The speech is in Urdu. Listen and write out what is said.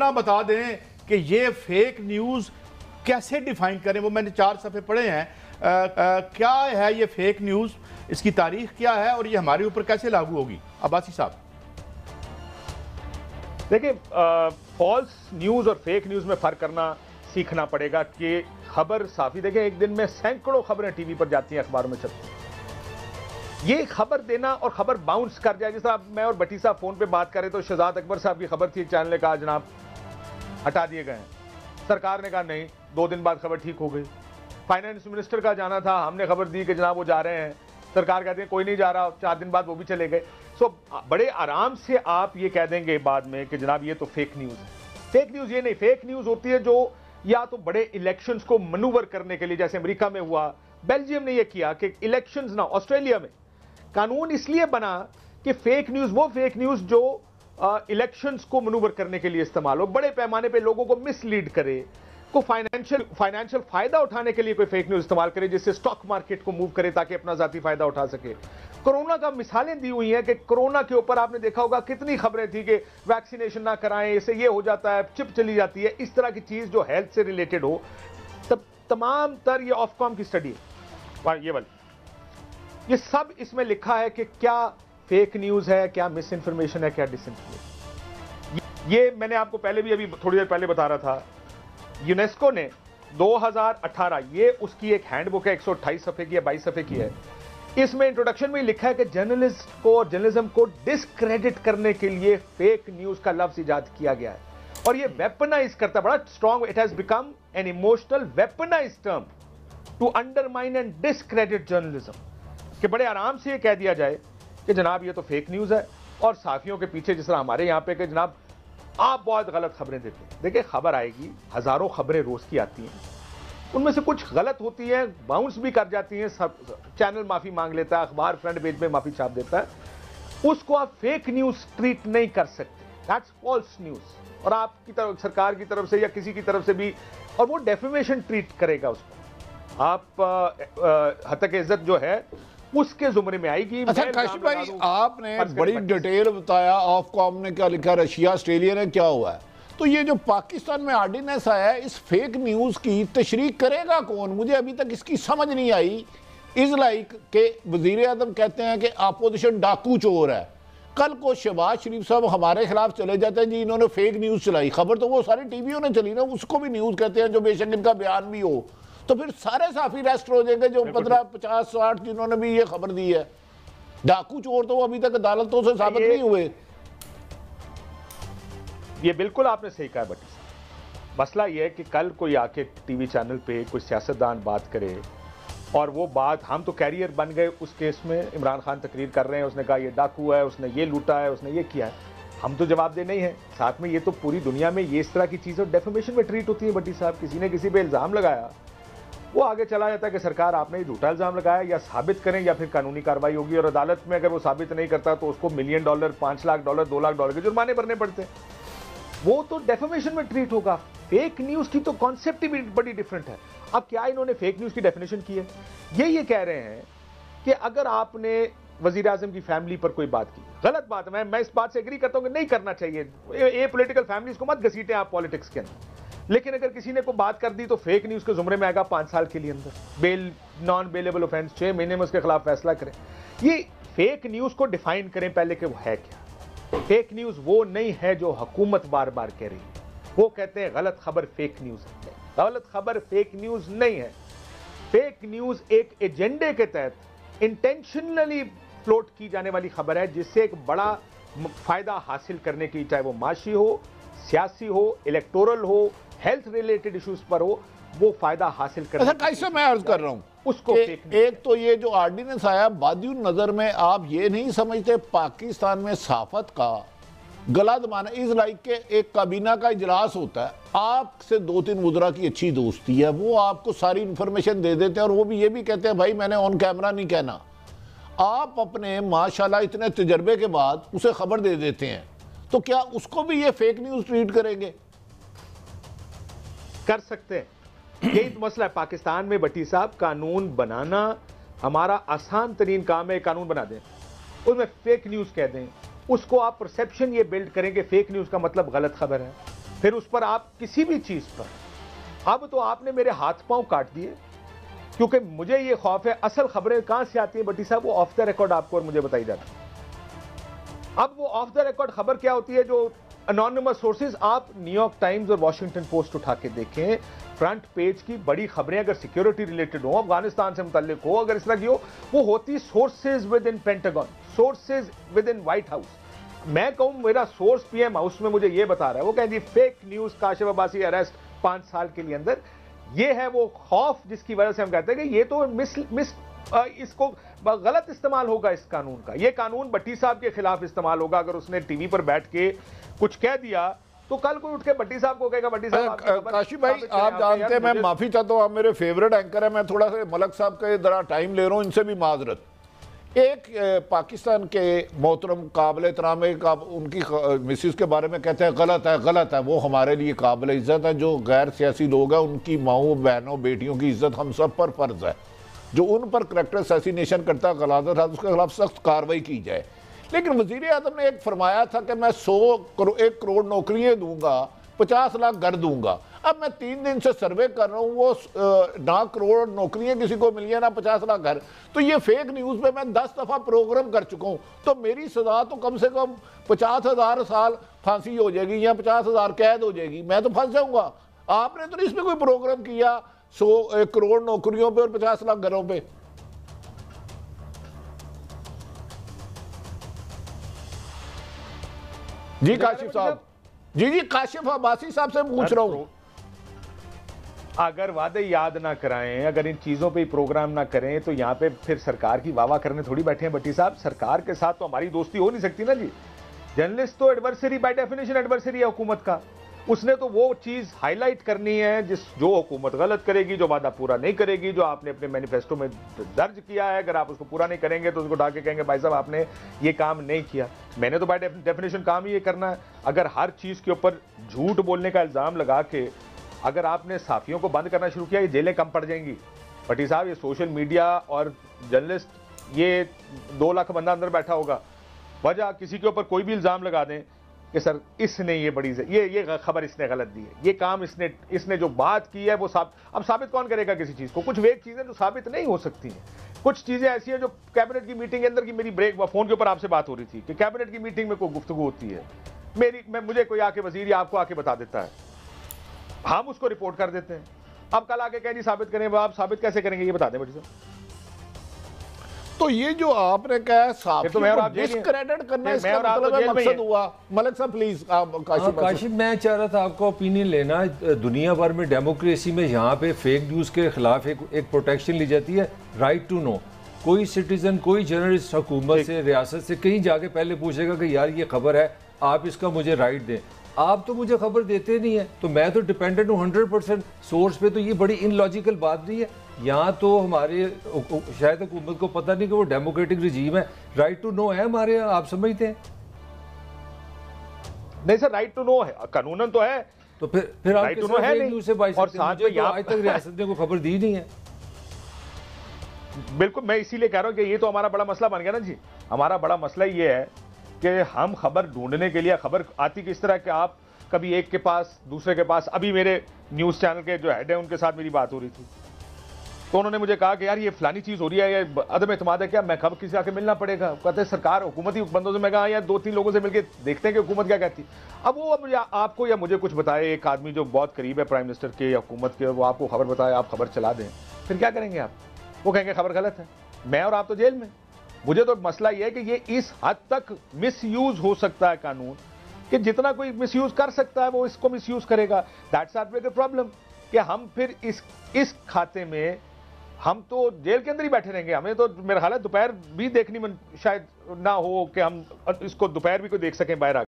ذرا بتا دیں کہ یہ فیک نیوز کیسے ڈیفائن کریں. وہ میں نے 4 صفحے پڑھے ہیں. کیا ہے یہ فیک نیوز, اس کی تاریخ کیا ہے اور یہ ہمارے اوپر کیسے لاگو ہوگی؟ عباسی صاحب دیکھیں, فالس نیوز اور فیک نیوز میں فرق کرنا سیکھنا پڑے گا کہ خبر صحافی, دیکھیں ایک دن میں سینکڑوں خبریں ٹی وی پر جاتی ہیں, اخباروں میں چلتی ہیں. یہ خبر دینا اور خبر باؤنس کر جائے, جس طرح میں اور بٹی صاحب فون پہ بات کر رہے تو شہزاد اکبر صاحب کی خبر تھی, ایک چینل نے کہا جناب ہٹا دیے گئے ہیں, سرکار نے کہا نہیں, 2 دن بعد خبر ٹھیک ہو گئی. فائنانس منسٹر کا جانا تھا, ہم نے خبر دی کہ جناب وہ جا رہے ہیں, سرکار کہتے ہیں کوئی نہیں جا رہا, 4 دن بعد وہ بھی چلے گئے. سو بڑے آرام سے آپ یہ کہہ دیں گے بعد میں کہ جناب یہ تو فیک نیوز ہے. فیک نیوز یہ نہیں, فیک نیوز ہوتی ہے جو یا تو بڑے الیکشنز کو منور کرنے کے لیے, جیسے امریکہ میں ہوا, بیلجیم نے یہ کیا کہ الیکشنز نہ, آسٹریلیا میں قانون اس لیے بنا کہ فیک نیوز وہ فیک نیوز جو الیکشنز کو منور کرنے کے لیے استعمال ہو, بڑے پیمانے پہ لوگوں کو مس لیڈ کرے, کو فائنینشل فائدہ اٹھانے کے لیے کوئی فیک نیوز استعمال کرے, جس سے سٹاک مارکیٹ کو موو کرے تاکہ اپنا ذاتی فائدہ اٹھا سکے. کرونا کا مثالیں دی ہوئی ہیں کہ کرونا کے اوپر آپ نے دیکھا ہوگا کتنی خبریں تھی کہ ویکسینیشن نہ کرائیں, اسے یہ ہو جاتا ہے, چپ چلی جاتی ہے. اس طرح کی چیز جو ہیلتھ سے ریلیٹڈ ہو, تمام تر یہ آف کام کی سٹڈی ہے, یہ والی, یہ سب اس میں لکھا ہے کہ کیا فیک نیوز ہے, کیا مس انفارمیشن ہے, کیا ڈس انفارمیشن. یہ میں نے آپ کو پہلے بھی ابھی تھوڑی دیر پہلے بتا رہا تھا, یونیسکو نے 2018 یہ اس کی ایک ہینڈ بک ہے, 128 صفحے کی ہے, 22 صفحے کی ہے. اس میں انٹروڈکشن میں لکھا ہے کہ جرنلسٹ کو اور جرنلزم کو ڈسکریڈٹ کرنے کے لیے فیک نیوز کا لفظ ایجاد کیا گیا ہے, اور یہ ویپنائز کرتا ہے, بڑا strong, it has become an emotional weaponise term to undermine and discredit journalism, کہ بڑے آرام سے یہ کہہ دیا جائے کہ جناب یہ تو فیک نیوز ہے. اور صحافیوں کے پیچھے جس طرح ہمارے یہاں پہ کہ جناب آپ بہت غلط خبریں دیتے ہیں. دیکھیں خبر آئے گی, ہزاروں خبریں روز کی آتی ہیں, ان میں سے کچھ غلط ہوتی ہیں, باؤنس بھی کر جاتی ہیں, چینل معافی مانگ لیتا ہے, اخبار فرنٹ پیج میں معافی چھاپ دیتا ہے, اس کو آپ فیک نیوز ٹریٹ نہیں کر سکتے, دیٹس فالس نیوز. اور آپ کی طرف, سرکار کی طرف سے یا کسی کی طرف سے بھی, اور وہ ڈیفیمیشن ٹریٹ کرے گا اس کو, آپ ہتک عزت جو ہے اس کے زمرے میں آئے گی. اچھا کاشف بھائی, آپ نے بڑی ڈیٹیل بتایا, آف کام نے کیا لکھا, رشیا, آسٹریلیا نے کیا ہوا ہے. تو یہ جو پاکستان میں آرڈیننس آیا ہے, اس فیک نیوز کی تشریح کرے گا کون؟ مجھے ابھی تک اس کی سمجھ نہیں آئی. از لائک کہ وزیر اعظم کہتے ہیں کہ اپوزیشن ڈاکو چور ہے, کل کو شہباز شریف صاحب ہمارے خلاف چلے جاتے ہیں, جی انہوں نے فیک نیوز چلائی, خبر تو وہ سارے ٹی ویوں نے چلی نا, اس کو بھی نیوز کہتے ہیں, جو بے شک ان کا بیان بھی ہو, تو پھر سارے صحافی ریسٹ ہو جائیں گے جو 15, 50, 60 جنہوں نے بھی یہ خبر دی ہے. ڈاکو چور تو وہ ابھی تک عدالتوں سے ثابت نہیں ہوئے. یہ بالکل آپ نے صحیح کہا بٹی صاحب. مسئلہ یہ ہے کہ کل کوئی آ کے ٹی وی چینل پہ کوئی سیاستدان بات کرے, اور وہ بات, ہم تو کیریئر بن گئے اس کیس میں, عمران خان تقریر کر رہے ہیں, اس نے کہا یہ ڈاکو ہے, اس نے یہ لوٹا ہے, اس نے یہ کیا ہے, ہم تو جواب دہ نہیں ہیں. ساتھ میں یہ تو پوری دنیا میں یہ اس طرح کی چیزیں ڈیفیمیشن میں ٹریٹ ہوتی ہیں بٹی صاحب. کسی نے کسی پہ الزام لگایا, وہ آگے چلا جاتا ہے کہ سرکار آپ نے جھوٹا الزام لگایا, یا ثابت کریں یا پھر قانونی کارروائی ہوگی, اور عدالت میں اگر وہ ثابت نہیں کرتا تو اس کو $1 ملین, $5 لاکھ, $2 لاکھ کے جرمانے بھرنے پڑتے ہیں. وہ تو ڈیفیمیشن میں ٹریٹ ہوگا. فیک نیوز کی تو کانسیپٹ ہی بڑی ڈیفرنٹ ہے. اب کیا انہوں نے فیک نیوز کی ڈیفینیشن کی ہے؟ یہ کہہ رہے ہیں کہ اگر آپ نے وزیر اعظم کی فیملی پر کوئی بات کی, غلط بات ہے, میں اس بات سے ایگری کرتا ہوں کہ نہیں کرنا چاہیے, یہ پولیٹیکل فیملیز کو مت گھسیٹیں آپ پالیٹکس کے اندر, لیکن اگر کسی نے کوئی بات کر دی تو فیک نیوز کے زمرے میں آئے گا 5 سال کے لیے اندر, بیل, نان بیلیبل آفینس, 6 مہینے میں اس کے خلاف فیصلہ کریں. یہ فیک نیوز کو ڈیفائن کریں پہلے کہ وہ ہے کیا. فیک نیوز وہ نہیں ہے جو حکومت بار بار کہہ رہی ہے, وہ کہتے ہیں غلط خبر فیک نیوز ہے. غلط خبر فیک نیوز نہیں ہے. فیک نیوز ایک ایجنڈے کے تحت انٹینشنلی فلوٹ کی جانے والی خبر ہے, جس سے ایک بڑا فائدہ حاصل کرنے کی, چاہے وہ معاشی ہو, سیاسی ہو, الیکٹورل ہو, ہیلتھ ریلیٹڈ ایشوز پر ہو, وہ فائدہ حاصل کرنے. ایسا کیسے میں عرض کر رہا ہوں اس کو ایک تو یہ جو آرڈیننس آیا, بادی النظر میں آپ یہ نہیں سمجھتے پاکستان میں صحافت کا گلا دبانا از لائک کہ ایک کابینہ کا اجلاس ہوتا ہے, آپ سے 2-3 وزراء کی اچھی دوستی ہے, وہ آپ کو ساری انفارمیشن دے دیتے ہیں, اور وہ بھی یہ بھی کہتے ہیں بھائی میں نے آن کیمرہ نہیں کہنا. آپ اپنے ماشاءاللہ اتنے تجربے کے بعد اسے خبر دے دیتے ہیں, تو کیا اس کو بھی یہ فیک نیوز ٹریٹ کریں گے؟ کر سکتے ہیں. یہی تو مسئلہ ہے پاکستان میں بٹی صاحب. قانون بنانا ہمارا آسان ترین کام ہے. قانون بنا دیں, اس میں فیک نیوز کہہ دیں, اس کو آپ پرسیپشن یہ بلڈ کریں کہ فیک نیوز کا مطلب غلط خبر ہے. پھر اس پر آپ کسی بھی چیز پر، اب تو آپ نے میرے ہاتھ پاؤں کاٹ دیے، کیونکہ مجھے یہ خوف ہے اصل خبریں کہاں سے آتی ہیں بٹی صاحب، وہ آف دا ریکارڈ آپ کو اور مجھے بتائی جاتی ہے۔ اب وہ آف دا ریکارڈ خبر کیا ہوتی ہے؟ جو انونیمس سورسز، آپ نیو یارک ٹائمز اور واشنگٹن پوسٹ اٹھا کے دیکھیں، فرنٹ پیج کی بڑی خبریں اگر سیکیورٹی ریلیٹڈ ہوں، افغانستان سے متعلق ہو، اگر اس طرح کی ہو، وہ ہوتی sources with in Pentagon, sources with in white house. میں کہوں میرا سورس پی ایم ہاؤس میں مجھے یہ بتا رہا ہے، وہ کہیں جی fake news, Kashif Abbasi arrest 5 سال کے لیے اندر۔ یہ ہے وہ خوف جس کی وجہ سے ہم کہتے ہیں کہ یہ تو اس کو غلط استعمال ہوگا اس قانون کا، یہ قانون بٹی صاحب کے خلاف استعمال ہوگا۔ اگر اس نے ٹی وی پر بیٹھ کے کچھ کہہ دیا تو کل کو اٹھ کے بٹی صاحب کو کہے گا بٹی صاحب۔ کاشف بھائی آپ جانتے ہیں میں معافی چاہتا ہوں، آپ میرے فیورٹ اینکر ہیں، میں تھوڑا سا ملک صاحب کا ذرا ٹائم لے رہا ہوں، ان سے بھی معذرت۔ ایک پاکستان کے محترم قابل احترام ان کی مسز کے بارے میں کہتے ہیں غلط ہے، وہ ہمارے لیے قابل عزت ہے۔ جو غیر سیاسی لوگ ہیں ان کی ماؤں بہنوں بیٹیوں کی عزت ہم سب پر فرض ہے، جو ان پر کریکٹر اسیسینیشن کرتا ہے، غلاظت ہے، اس کے خلاف سخت کارروائی کی جائے۔ لیکن وزیر اعظم نے ایک فرمایا تھا کہ میں 1 کروڑ نوکریاں دوں گا، 50 لاکھ گھر دوں گا۔ اب میں 3 دن سے سروے کر رہا ہوں، وہ 9 کروڑ نوکریاں کسی کو ملی ہیں، نہ 50 لاکھ گھر۔ تو یہ فیک نیوز پہ میں 10 دفعہ پروگرام کر چکا ہوں، تو میری سزا تو کم سے کم 50,000 سال پھانسی ہو جائے گی یا 50,000 قید ہو جائے گی، میں تو پھنس جاؤں گا۔ آپ نے تو اس پہ کوئی پروگرام کیا 100 کروڑ نوکریوں پہ اور 50 لاکھ گھروں پہ؟ جی کاشف صاحب، جی کاشف عباسی صاحب سے پوچھ رہا ہوں۔ اگر وعدے یاد نہ کرائیں، اگر ان چیزوں پہ پروگرام نہ کریں تو یہاں پہ پھر سرکار کی واہ واہ کرنے تھوڑی بیٹھے ہیں بٹی صاحب۔ سرکار کے ساتھ تو ہماری دوستی ہو نہیں سکتی نا جی۔ جرنلسٹ تو ایڈورسری بائی ڈیفینیشن ایڈورسری ہے حکومت کا، اس نے تو وہ چیز ہائی لائٹ کرنی ہے جو حکومت غلط کرے گی، جو وعدہ پورا نہیں کرے گی، جو آپ نے اپنے مینیفیسٹو میں درج کیا ہے، اگر آپ اس کو پورا نہیں کریں گے تو اس کو اٹھا کے کہیں گے بھائی صاحب آپ نے یہ کام نہیں کیا۔ میں نے تو بائی ڈیفینیشن کام ہی یہ کرنا ہے۔ اگر ہر چیز کے اوپر جھوٹ بولنے کا الزام لگا کے اگر آپ نے صحافیوں کو بند کرنا شروع کیا، یہ جیلیں کم پڑ جائیں گی بٹی صاحب۔ یہ سوشل میڈیا اور جرنلسٹ، یہ 2 لاکھ بندہ اندر بیٹھا ہوگا، وجہ کسی کے اوپر کوئی بھی الزام لگا دیں کہ سر اس نے یہ بڑی یہ خبر اس نے غلط دی ہے، یہ کام اس نے جو بات کی ہے وہ اب ثابت کون کرے گا کسی چیز کو؟ کچھ ویک چیزیں جو ثابت نہیں ہو سکتی ہیں، کچھ چیزیں ایسی ہیں جو کیبنٹ کی میٹنگ کے اندر کی میری بریک فون کے اوپر آپ سے بات ہو رہی تھی کہ کیبنٹ کی میٹنگ میں کوئی گفتگو ہوتی ہے، مجھے کوئی آ کے وزیر یا آپ کو آ کے بتا دیتا ہے، ہم اس کو رپورٹ کر دیتے ہیں۔ اب کل آ کے کہیں جی ثابت کریں، آپ ثابت کیسے کریں گے یہ بتا دیں بٹی صاحب۔ تو یہ جو آپ نے کہا ہے صحافیوں کو ڈسکریڈٹ کرنا، اس کا مطلب ہے مقصد ہوا۔ ملک صاحب پلیز کاشف، میں چاہ رہا تھا آپ کو اوپینین لینا۔ دنیا بھر میں ڈیموکریسی میں یہاں پہ فیک نیوز کے خلاف ایک پروٹیکشن لی جاتی ہے، رائٹ ٹو نو۔ کوئی سٹیزن، کوئی جرنلسٹ حکومت سے، ریاست سے کہیں جا کے پہلے پوچھے گا کہ یار یہ خبر ہے، آپ اس کا مجھے رائٹ دیں۔ آپ تو مجھے خبر دیتے نہیں ہیں، تو میں تو ڈیپینڈنٹ ہوں 100% سورس پہ۔ تو یہ بڑی ان لاجیکل بات نہیں ہے؟ یہاں تو ہمارے شاید حکومت کو پتہ نہیں کہ وہ ڈیموکریٹک رجیم ہے، رائٹ ٹو نو ہے ہمارے یہاں، آپ سمجھتے ہیں؟ نہیں سر، رائٹ ٹو نو ہے، قانوناً تو ہے، تو پھر آپ کس طرح فیک نیوز سے باعث سکتے ہیں؟ مجھے تو آج تک ریاست نے کوئی خبر دی نہیں ہے۔ بالکل، میں اسی لیے کہہ رہا ہوں کہ یہ تو ہمارا بڑا مسئلہ بن گیا نا جی۔ ہمارا بڑا مسئلہ یہ ہے کہ ہم خبر ڈھونڈنے کے لیے، خبر آتی کس طرح کہ آپ کبھی ایک کے پاس دوسرے کے پاس، ابھی میرے نیوز چینل کے جو ہیڈ ہیں ان کے ساتھ میری بات ہو رہی تھی، تو انہوں نے مجھے کہا کہ یار یہ فلانی چیز ہو رہی ہے، یہ عدم اعتماد ہے کیا؟ میں خبر کسی آ کے ملنا پڑے گا، کہتے ہیں سرکار حکومتی بندوں سے۔ میں کہا یار 2-3 لوگوں سے مل کے دیکھتے ہیں کہ حکومت کیا کہتی۔ اب وہ آپ کو یا مجھے کچھ بتائے، ایک آدمی جو بہت قریب ہے پرائم منسٹر کے یا حکومت کے، وہ آپ کو خبر بتائے، آپ خبر چلا دیں، پھر کیا کریں گے آپ؟ وہ کہیں گے خبر غلط ہے، میں اور آپ تو جیل میں۔ مجھے تو مسئلہ یہ ہے کہ یہ اس حد تک مس یوز ہو سکتا ہے قانون کہ جتنا کوئی مس یوز کر سکتا ہے وہ اس کو مس یوز کرے گا۔ دیٹس آر بگ پرابلم کہ ہم پھر اس کھاتے میں ہم تو جیل کے اندر ہی بیٹھے رہیں گے۔ ہمیں تو میرا خیال ہے دوپہر بھی دیکھنی شاید نہ ہو کہ ہم اس کو دوپہر بھی کوئی دیکھ سکیں باہر آ کے۔